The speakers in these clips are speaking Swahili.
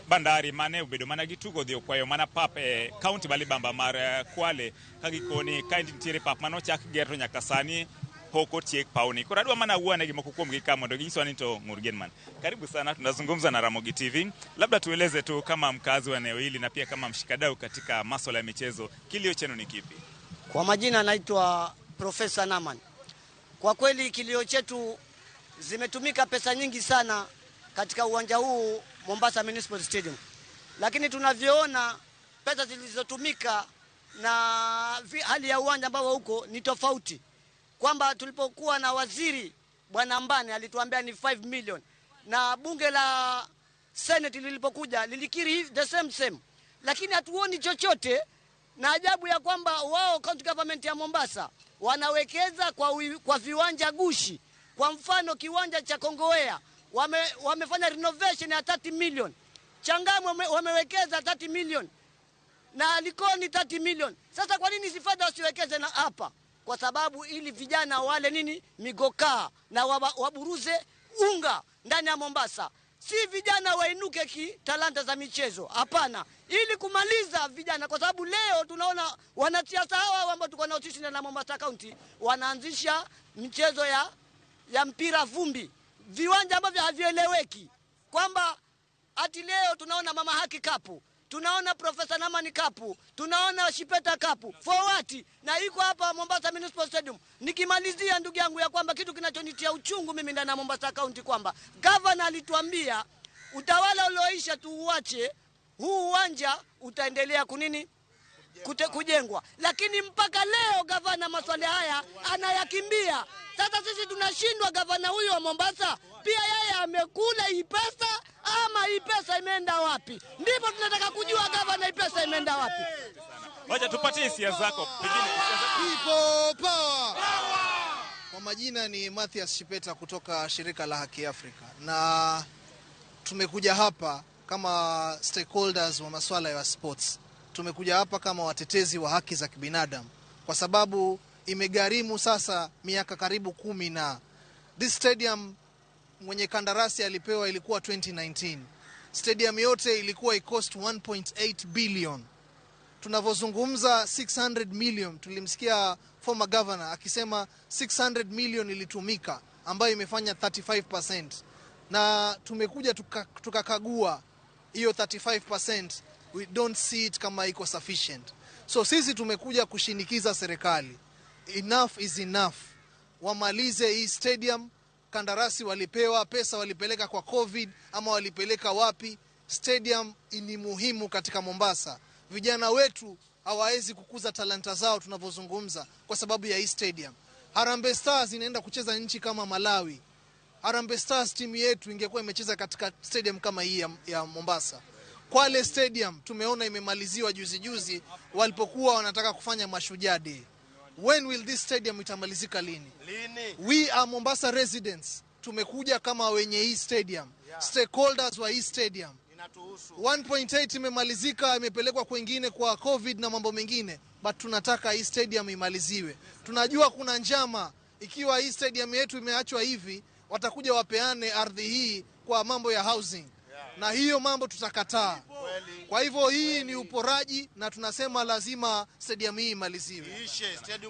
Bandari mane ubedo mana gitugo dhi okwayo mana pap county Balibamba mar Kwale kagikoni kind nitiere pap mano chak gero nyaka sani poko tiek pauni. Kora dwa mana uone gimoko kuom gi kama mondo ginyiswa ni to Murgenman. Karibu sana, tunazungumza na Ramogi TV. Labda tueleze tu kama mkazi wa eneo hili na pia kama mshikadau katika masuala ya michezo, kilio chenu ni kipi? Kwa majina naitwa Profesa Naman. Kwa kweli kilio chetu, zimetumika pesa nyingi sana katika uwanja huu Mombasa Municipal Stadium. Lakini tunavyoona pesa zilizotumika na hali ya uwanja ambao huko ni tofauti. Kwamba tulipokuwa na waziri Bwana Mbane alituambia ni 5 million. Na bunge la Senate lilipokuja lilikiri the same. Lakini hatuoni chochote, na ajabu ya kwamba wao county government ya Mombasa wanawekeza kwa viwanja gushi. Kwa mfano kiwanja cha Kongowea wamefanya renovation ya 30 million. Changamwe wamewekeza 30 million. Na Likoni 30 million. Sasa kwa nini Sifada wasiwekeze na hapa? Kwa sababu ili vijana wale migokaa na waburuze unga ndani ya Mombasa. Si vijana wainuke talanta za michezo. Hapana. Ili kumaliza vijana, kwa sababu leo tunaona wanasiasa hawa ambao tuko nao sisi na Mombasa County wanaanzisha michezo ya mpira vumbi. Viwanja ambavyo havieleweki. Kwamba ati leo tunaona Mama Haki Cup, tunaona Profesa Namani Cup, tunaona Shipeta Cup. For what? Na iko hapa Mombasa Municipal Stadium. Nikimalizia ndugu yangu ya kwamba kitu kinachonitia uchungu mimi ndani ya Mombasa County kwamba governor alituambia utawala ulioisha tuuache, huu uwanja utaendelea kujengwa. Lakini mpaka leo gavana maswala haya anayakimbia. Sasa sisi tunashindwa, gavana huyu wa Mombasa pia yeye amekula hii pesa ama hii pesa imeenda wapi? Ndipo tunataka kujua gavana hii pesa imeenda wapi. Wacha tupatie hisia zako. People power. Kwa majina ni Mathias Shipeta kutoka shirika la Haki Afrika, na tumekuja hapa kama stakeholders wa masuala ya sports. Tumekuja hapa kama watetezi wa haki za kibinadamu kwa sababu imegharimu sasa miaka karibu 10 na this stadium mwenye kandarasi alipewa ilikuwa 2019. Stadium yote ilikuwa ikost 1.8 billion. Tunavozungumza 600 million, tulimsikia former governor akisema 600 million ilitumika, ambayo imefanya 35%. Na tumekuja tukakagua hiyo 35%, we don't see it kama iko sufficient. So sisi tumekuja kushinikiza serikali, enough is enough. Wamalize hii stadium. Kandarasi walipewa, pesa walipeleka kwa COVID ama walipeleka wapi? Stadium ni muhimu katika Mombasa. Vijana wetu hawawezi kukuza talanta zao tunavozungumza kwa sababu ya hii stadium. Harambee Stars inaenda kucheza nchi kama Malawi. Harambee Stars timu yetu ingekuwa imecheza katika stadium kama hii ya Mombasa. Kwale Stadium tumeona imemaliziwa juzi walipokuwa wanataka kufanya Mashujaa Day. When will this stadium itamalizika lini? We are Mombasa residents. Tumekuja kama wenye hii stadium. Stakeholders wa hii stadium. 1.8 imemalizika, imepelekwa kwingine kwa COVID na mambo mengine. But tunataka hii stadium imaliziwe. Tunajua kuna njama, ikiwa hii stadium yetu imeachwa hivi, watakuja wapeane ardhi hii kwa mambo ya housing. Na hiyo mambo tutakataa. Kwa hivyo hii ni uporaji na tunasema lazima stadium hii imaliziwe.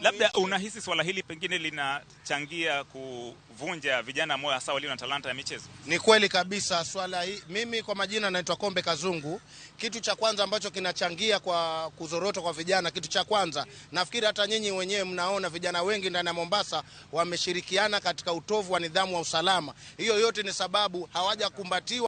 Labda unahisi swala hili pengine linachangia kuvunja vijana moyo hasa walio na talanta ya michezo? Ni kweli kabisa swala hii. Mimi kwa majina naitwa Kombe Kazungu. Kitu cha kwanza ambacho kinachangia kwa kuzorota kwa vijana, kitu cha kwanza, nafikiri hata nyinyi wenyewe mnaona vijana wengi ndani ya Mombasa wameshirikiana katika utovu wa nidhamu wa usalama. Hiyo yote ni sababu hawajakumbatiwa